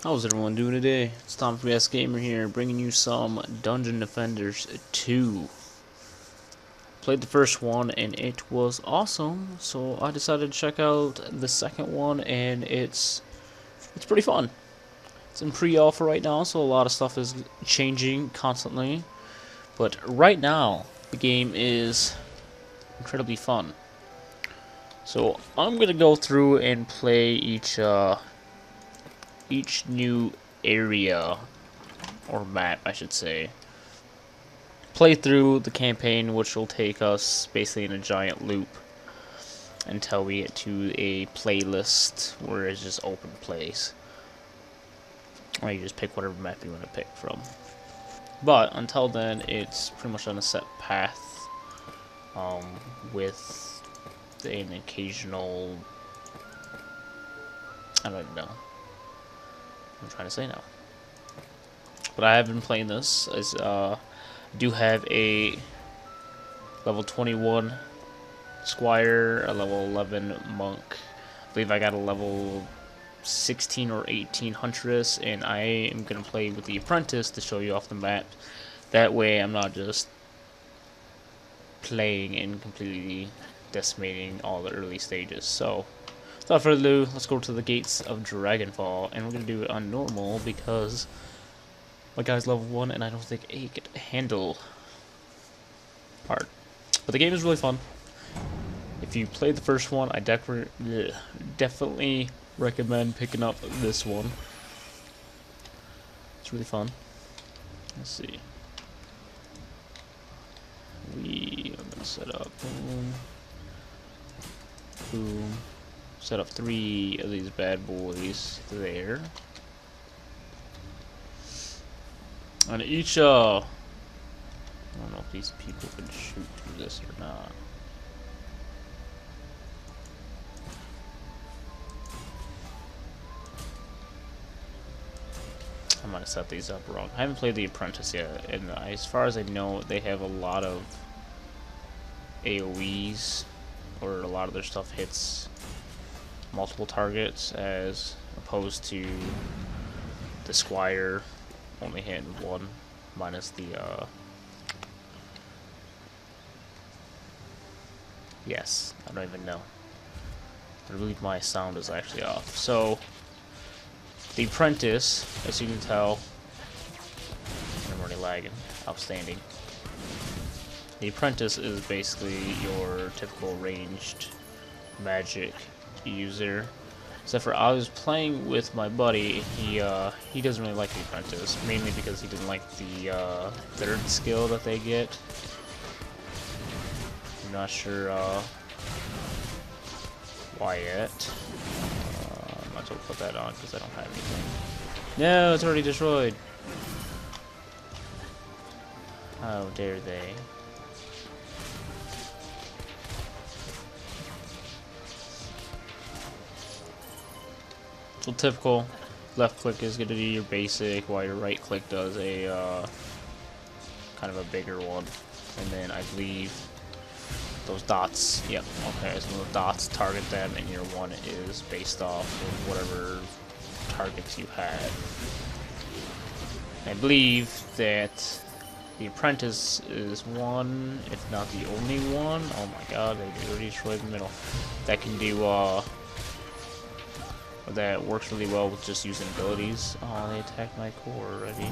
How's everyone doing today? It's AtomicbsGamer here, bringing you some Dungeon Defenders 2. Played the first one and it was awesome, so I decided to check out the second one, and it's pretty fun. It's in pre-alpha right now, so a lot of stuff is changing constantly. But right now, the game is incredibly fun. So I'm gonna go through and play each new area, or map I should say. Play through the campaign, which will take us basically in a giant loop until we get to a playlist where it's just open plays. Or you just pick whatever map you want to pick from. But until then, it's pretty much on a set path, with an occasional, I don't even know what I'm trying to say now. But I have been playing this as do have a level 21 Squire, a level 11 Monk. I believe I got a level 16 or 18 Huntress, and I am going to play with the Apprentice to show you off the map. That way I'm not just playing and completely decimating all the early stages. So, without further ado, let's go to the gates of DragonFall, and we're going to do it on normal because my guy's level 1 and I don't think he could handle hard. But the game is really fun. If you played the first one, I definitely recommend picking up this one. It's really fun. Let's see. We are gonna set up boom, boom. Set up 3 of these bad boys there. And each I don't know if these people can shoot through this or not. I might have set these up wrong. I haven't played the Apprentice yet, and as far as I know, they have a lot of AoEs, or a lot of their stuff hits multiple targets, as opposed to the Squire only hitting one, minus the yes, I don't even know. I believe my sound is actually off. So the Apprentice, as you can tell, I'm already lagging. Outstanding. The Apprentice is basically your typical ranged magic user. Except for I was playing with my buddy, he doesn't really like the Apprentice, mainly because he didn't like the third skill that they get. I'm not sure why yet. I'm not going to put that on because I don't have anything. No, it's already destroyed. How dare they? So typical, left click is going to do your basic, while your right click does a kind of a bigger one. And then I believe those dots, yep, okay, so the dots target them, and your one is based off of whatever targets you had. I believe that the Apprentice is one, if not the only one. Oh my god, they already destroyed the middle. That can do, that works really well with just using abilities. Oh, they attacked my core already.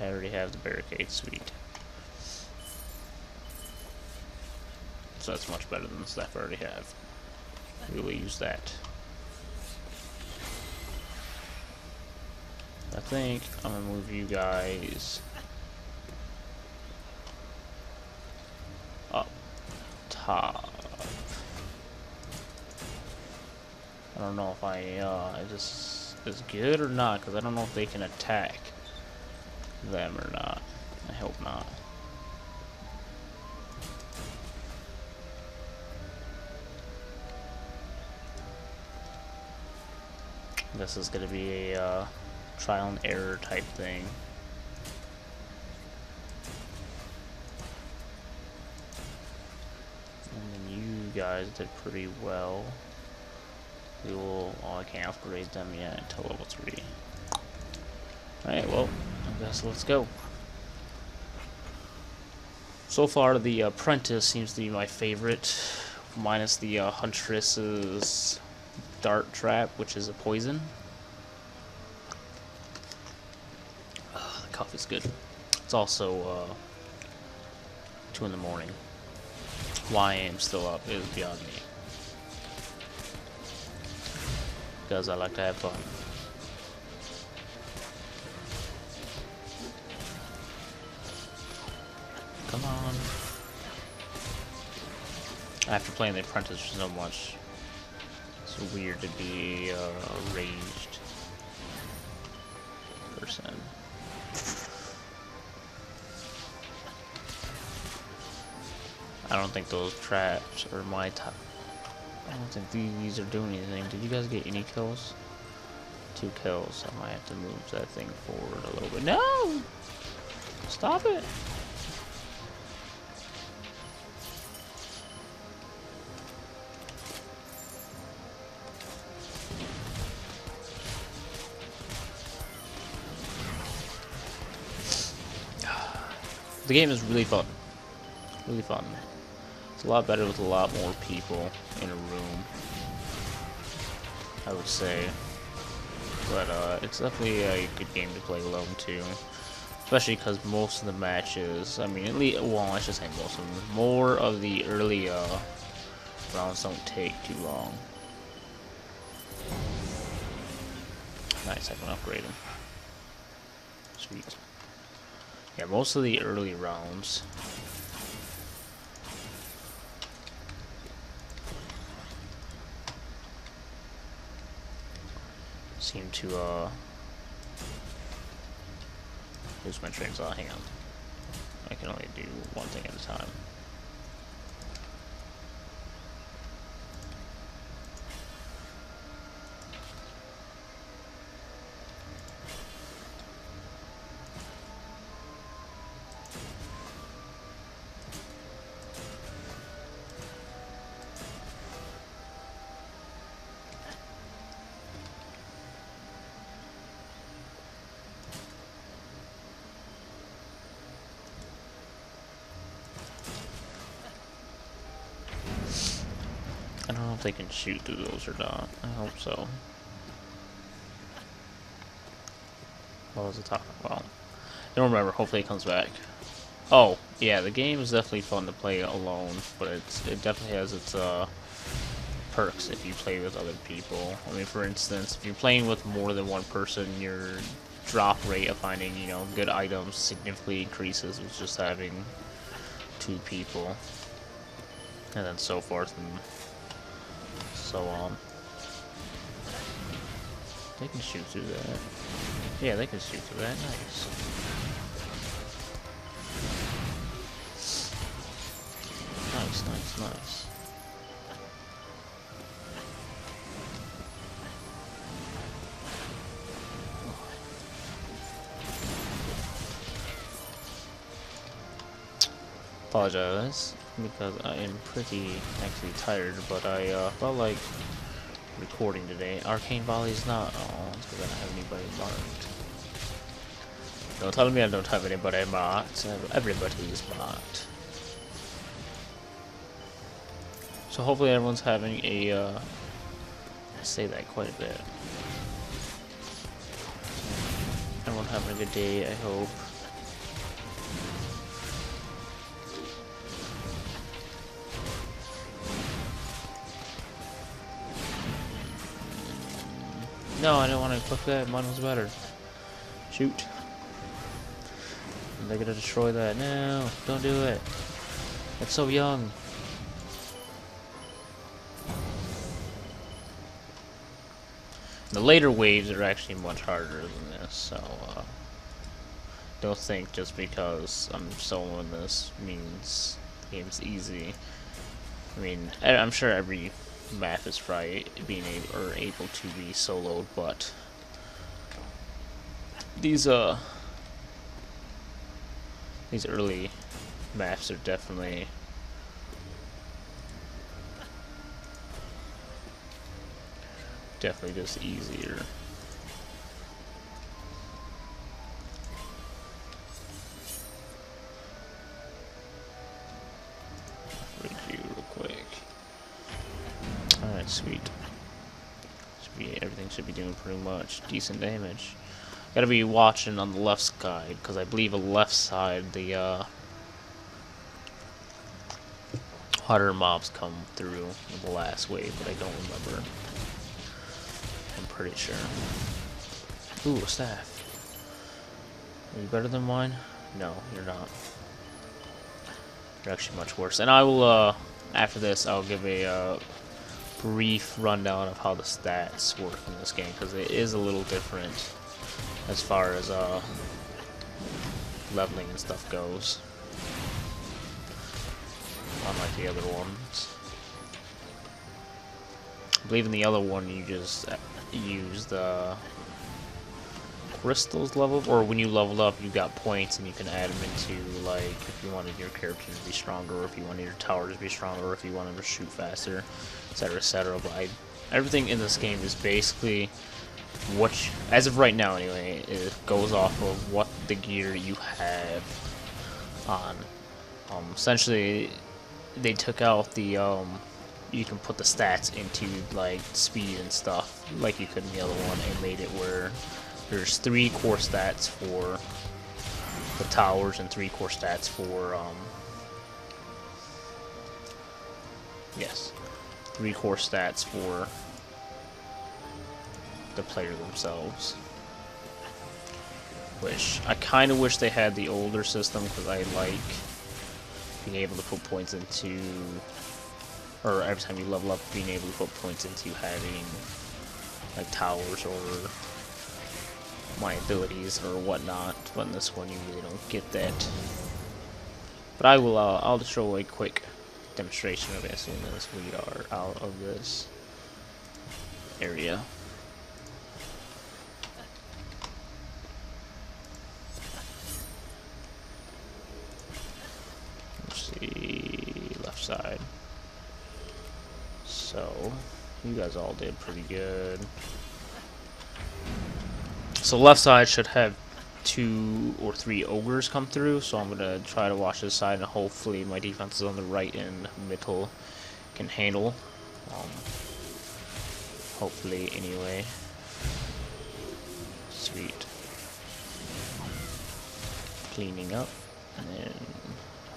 I already have the barricade, sweet. So that's much better than the stuff I already have. We will use that. I think I'm gonna move you guys up top. I don't know if this is good or not, because I don't know if they can attack them or not. I hope not. This is going to be a trial and error type thing. And then you guys did pretty well. We will. Oh, I can't upgrade them yet until level 3. Alright, well, I guess let's go. So far, the Apprentice seems to be my favorite, minus the Huntress's Dart Trap, which is a poison. The coffee's good. It's also 2 in the morning. Why I am still up is beyond me. Because I like to have fun. Come on. After playing The Apprentice for so much, it's weird to be a raged person. I don't think those traps are my type. I don't think these are doing anything. Did you guys get any kills? 2 kills. I might have to move that thing forward a little bit. No! Stop it! The game is really fun. Really fun. It's a lot better with a lot more people in a room, I would say. But it's definitely a good game to play alone too. Especially because most of the matches, I mean, at least, well, I should say most of them, more of the early rounds don't take too long. Nice, I can upgrade them. Sweet. Yeah, most of the early rounds seem to lose my train of thought. Hang on. I can only do one thing at a time. I don't know if they can shoot through those or not. I hope so. What was the top? Well, I don't remember. Hopefully it comes back. Oh, yeah, the game is definitely fun to play alone, but it definitely has its perks if you play with other people. I mean, for instance, if you're playing with more than one person, your drop rate of finding, you know, good items significantly increases with just having 2 people, and then so forth and so on. They can shoot through that. Yeah, they can shoot through that. Nice. Nice, nice, nice. Apologize because I am pretty actually tired, but I felt like recording today. Arcane Volley's not. Oh, it's because I don't have anybody marked. Don't tell me I don't have anybody marked. Everybody's marked. So hopefully everyone's having a. I say that quite a bit. Everyone having a good day, I hope. No, I didn't want to click that. Mine was better. Shoot. They're gonna destroy that. No, don't do it. It's so young. The later waves are actually much harder than this, so don't think just because I'm soloing this means the game's easy. I mean, I'm sure every map is probably being able to be soloed, but these early maps are definitely Definitely just easier. Review real quick. Alright, sweet. Everything should be doing pretty much decent damage. Gotta be watching on the left side, because I believe the left side, the harder mobs come through in the last wave, but I don't remember. I'm pretty sure. Ooh, a staff. Are you better than mine? No, you're not. You're actually much worse. And I will, after this, I'll give a brief rundown of how the stats work in this game, because it is a little different as far as leveling and stuff goes, unlike the other ones. I believe in the other one you just use the crystals level, or when you level up you got points and you can add them into, like, if you wanted your character to be stronger, or if you wanted your tower to be stronger, or if you wanted to shoot faster, etc, etc. But everything in this game is basically what, as of right now anyway, it goes off of what the gear you have on. Essentially, they took out the you can put the stats into like speed and stuff like you could in the other one, and made it where there's 3 core stats for the towers and 3 core stats for 3 core stats for the player themselves. Which I kind of wish they had the older system, because I like being able to put points into, or every time you level up, being able to put points into having like towers or my abilities or whatnot. But in this one you really don't get that. But I will I'll just show a quick demonstration of it as soon as we are out of this area. Let's see, left side. So you guys all did pretty good. So left side should have 2 or 3 ogres come through, so I'm gonna try to watch this side, and hopefully my defenses on the right and middle can handle. Hopefully, anyway. Sweet. Cleaning up, and then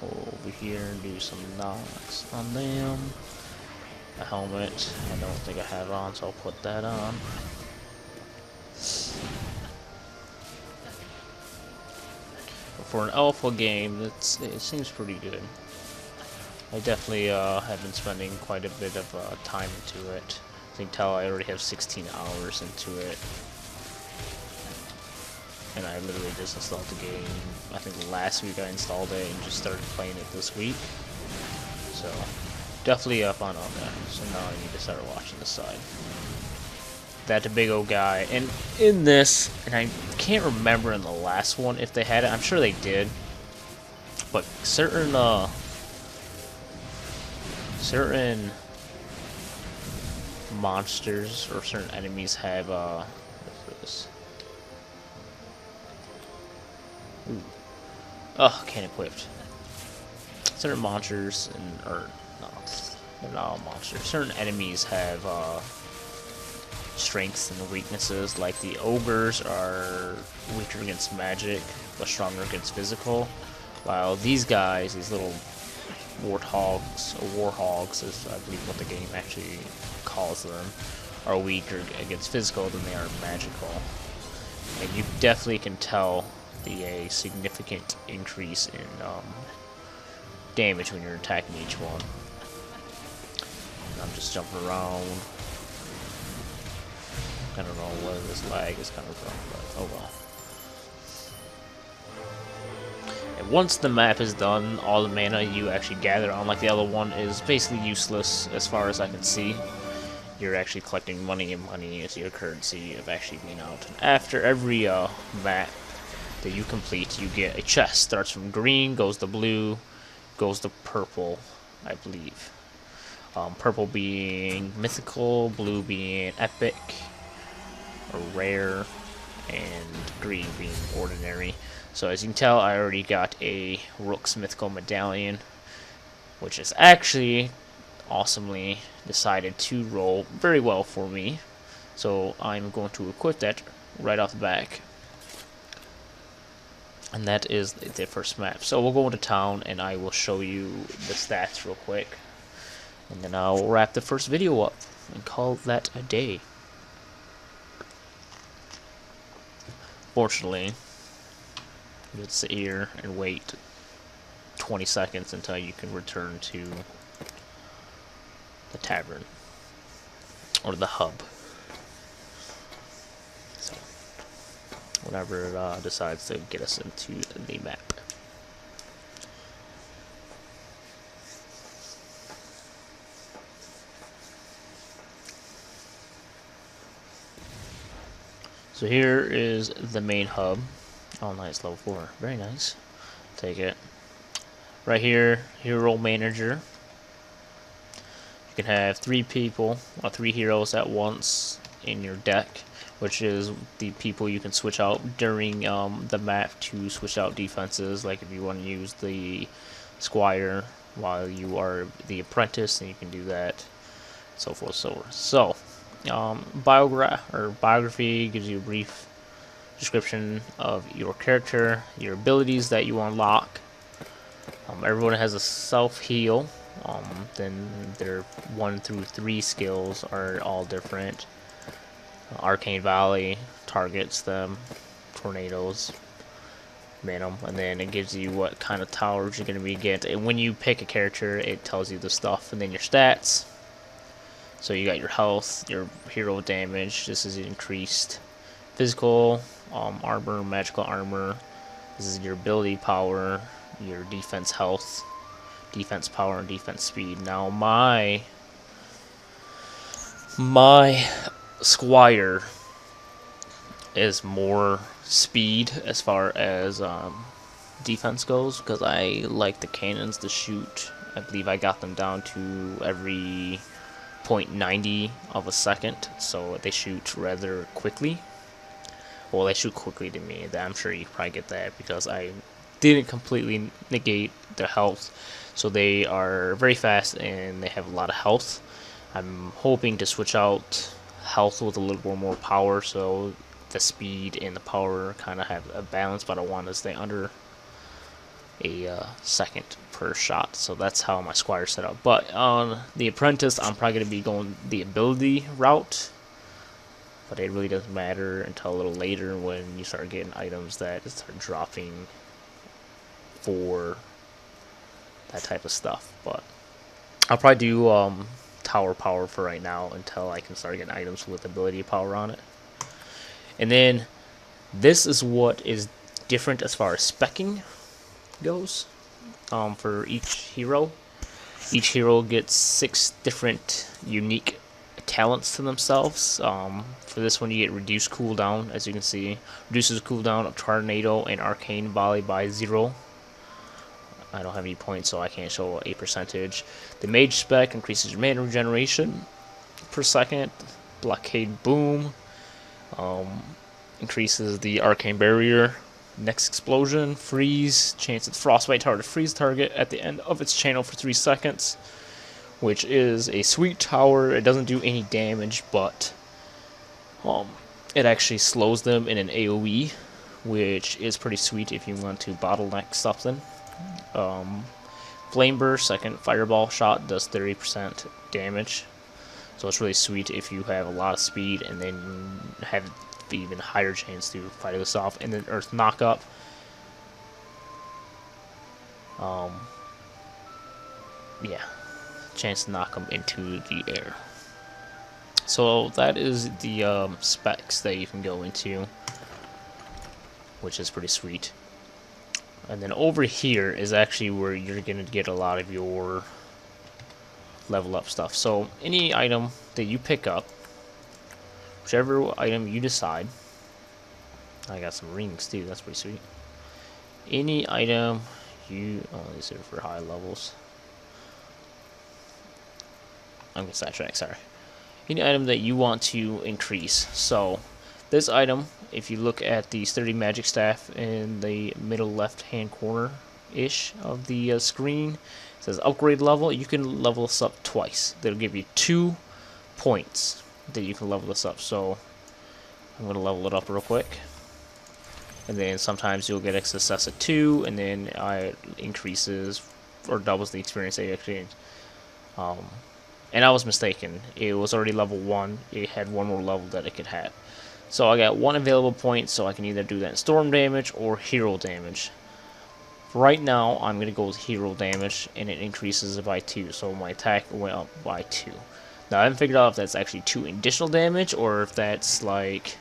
over here and do some knocks on them. A helmet, I don't think I have on, so I'll put that on. For an alpha game, it seems pretty good. I definitely have been spending quite a bit of time into it. I think I already have 16 hours into it. And I literally just installed the game, I think last week I installed it and just started playing it this week. So, definitely up on that. So now I need to start watching this side. That big old guy, and in this, and I can't remember in the last one if they had it, I'm sure they did, but certain monsters or certain enemies have what is this? Ooh. Oh, can't equipped. Certain monsters, or no, they're not all monsters. Certain enemies have strengths and weaknesses. Like the ogres are weaker against magic, but stronger against physical. While these guys, these little warthogs, or warhogs is I believe what the game actually calls them, are weaker against physical than they are magical. And you definitely can tell a significant increase in damage when you're attacking each one. And I'm just jumping around. I don't know where this lag is coming from, but oh well. And once the map is done, all the mana you actually gather, unlike the other one, is basically useless as far as I can see. You're actually collecting money, and money is your currency of actually being out. And after every map that you complete, you get a chest. Starts from green, goes to blue, goes to purple, I believe. Purple being mythical, blue being epic or rare, and green being ordinary. So as you can tell, I already got a Rook's Mythical Medallion, which is actually awesomely decided to roll very well for me. So I'm going to equip that right off the back. And that is the first map. So we'll go into town and I will show you the stats real quick. And then I'll wrap the first video up and call that a day. Fortunately, you would sit here and wait 20 seconds until you can return to the tavern or the hub. So, whatever it decides to get us into the map. So here is the main hub. Oh, nice, level 4. Very nice. Take it. Right here, Hero Manager. You can have 3 people, or 3 heroes at once in your deck, which is the people you can switch out during the map to switch out defenses. Like if you want to use the Squire while you are the Apprentice, then you can do that. So forth, so on. So, biography gives you a brief description of your character, your abilities that you unlock. Everyone has a self-heal. Then their 1 through 3 skills are all different. Arcane Valley targets them, tornadoes, Venom, and then it gives you what kind of towers you're going to be getting. And when you pick a character, it tells you the stuff, and then your stats. So you got your health, your hero damage. This is increased physical, armor, magical armor. This is your ability power, your defense health, defense power, and defense speed. Now my Squire is more speed as far as defense goes, because I like the cannons to shoot. I believe I got them down to every 0.90 of a second, so they shoot rather quickly. Well, they shoot quickly to me. I'm sure you probably get that because I didn't completely negate their health, so they are very fast and they have a lot of health. I'm hoping to switch out health with a little more power, so the speed and the power kind of have a balance, but I want to stay under a second per shot. So that's how my Squire set up. But on the Apprentice, I'm probably going to be going the ability route, but it really doesn't matter until a little later when you start getting items that start dropping for that type of stuff. But I'll probably do tower power for right now until I can start getting items with ability power on it. And then this is what is different as far as speccing goes for each hero. Each hero gets 6 different unique talents to themselves. For this one, you get reduced cooldown, as you can see. Reduces cooldown of Tornado and Arcane Volley by 0. I don't have any points, so I can't show a percentage. The Mage spec increases your mana regeneration per second. Blockade Boom increases the Arcane Barrier. Next Explosion, Freeze, chance its Frostbite tower to freeze target at the end of its channel for 3 seconds, which is a sweet tower. It doesn't do any damage, but it actually slows them in an AoE, which is pretty sweet if you want to bottleneck something. Flame Burst, second Fireball shot, does 30% damage, so it's really sweet if you have a lot of speed and then have even higher chance to fight this off. And then Earth Knockup, yeah, chance to knock them into the air. So that is the specs that you can go into, which is pretty sweet. And then over here is actually where you're going to get a lot of your level up stuff. So any item that you pick up, whichever item you decide, I got some rings too, that's pretty sweet. Any item you, oh, these are for high levels. I'm gonna sidetrack. Sorry. Any item that you want to increase. So this item, if you look at the sturdy magic staff in the middle left-hand corner-ish of the screen, it says upgrade level. You can level this up twice. They'll give you 2 points that you can level this up. So I'm gonna level it up real quick. And then sometimes you'll get success at 2, and then it increases or doubles the experience that you exchange. And I was mistaken. It was already level 1. It had one more level that it could have. So I got 1 available point, so I can either do that in storm damage or hero damage. Right now, I'm going to go with hero damage, and it increases it by 2. So my attack went up by 2. Now, I haven't figured out if that's actually 2 additional damage, or if that's like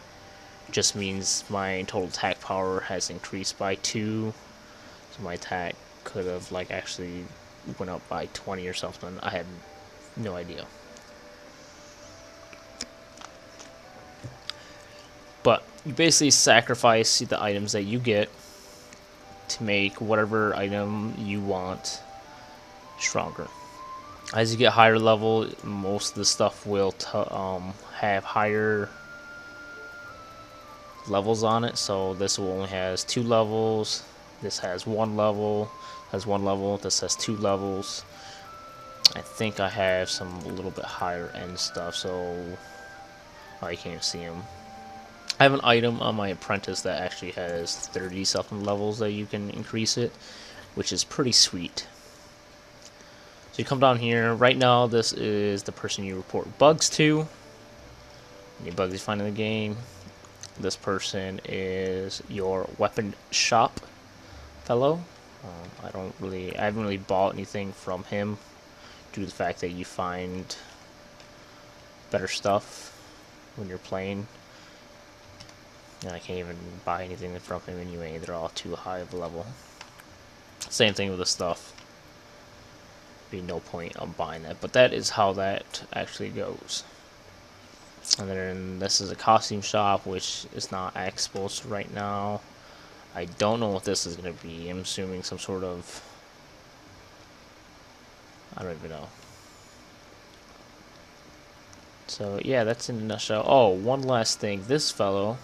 just means my total attack power has increased by 2. So my attack could have like actually went up by 20 or something. I have no idea. But you basically sacrifice the items that you get to make whatever item you want stronger. As you get higher level, most of the stuff will have higher levels on it. So this one only has 2 levels. This has 1 level. Has 1 level. This has 2 levels. I think I have some a little bit higher end stuff. So you can't see them. I have an item on my apprentice that actually has 30 something levels that you can increase it, which is pretty sweet. So you come down here. Right now, this is the person you report bugs to. Any bugs you find in the game. This person is your weapon shop fellow. I haven't really bought anything from him due to the fact that you find better stuff when you're playing. And I can't even buy anything from him anyway. They're all too high of a level. Same thing with the stuff. Be no point on buying that, but that is how that actually goes. And then this is a costume shop, which is not exposed right now. I don't know what this is going to be. I'm assuming some sort of... I don't even know. So yeah, that's in a nutshell. Oh, one last thing. This fellow,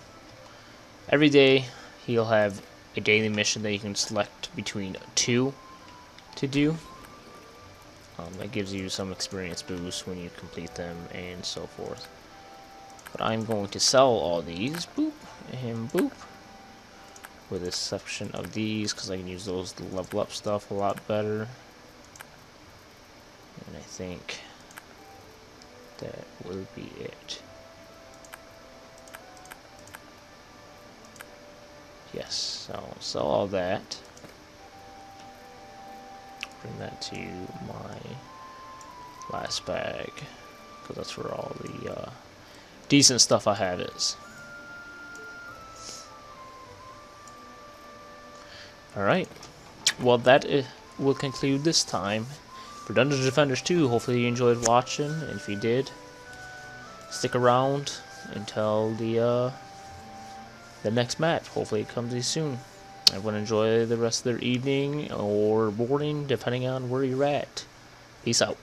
every day he'll have a daily mission that you can select between 2 to do. That gives you some experience boost when you complete them and so forth. But I'm going to sell all these, boop, and boop, with the exception of these, because I can use those to level up stuff a lot better. And I think that will be it. Yes, so I'll sell all that. Bring that to my last bag, because that's where all the decent stuff I have is. Alright, well that will conclude this time for Dungeons & Defenders 2. Hopefully you enjoyed watching, and if you did, stick around until the next match. Hopefully it comes to you soon. Everyone enjoy the rest of their evening or morning, depending on where you're at. Peace out.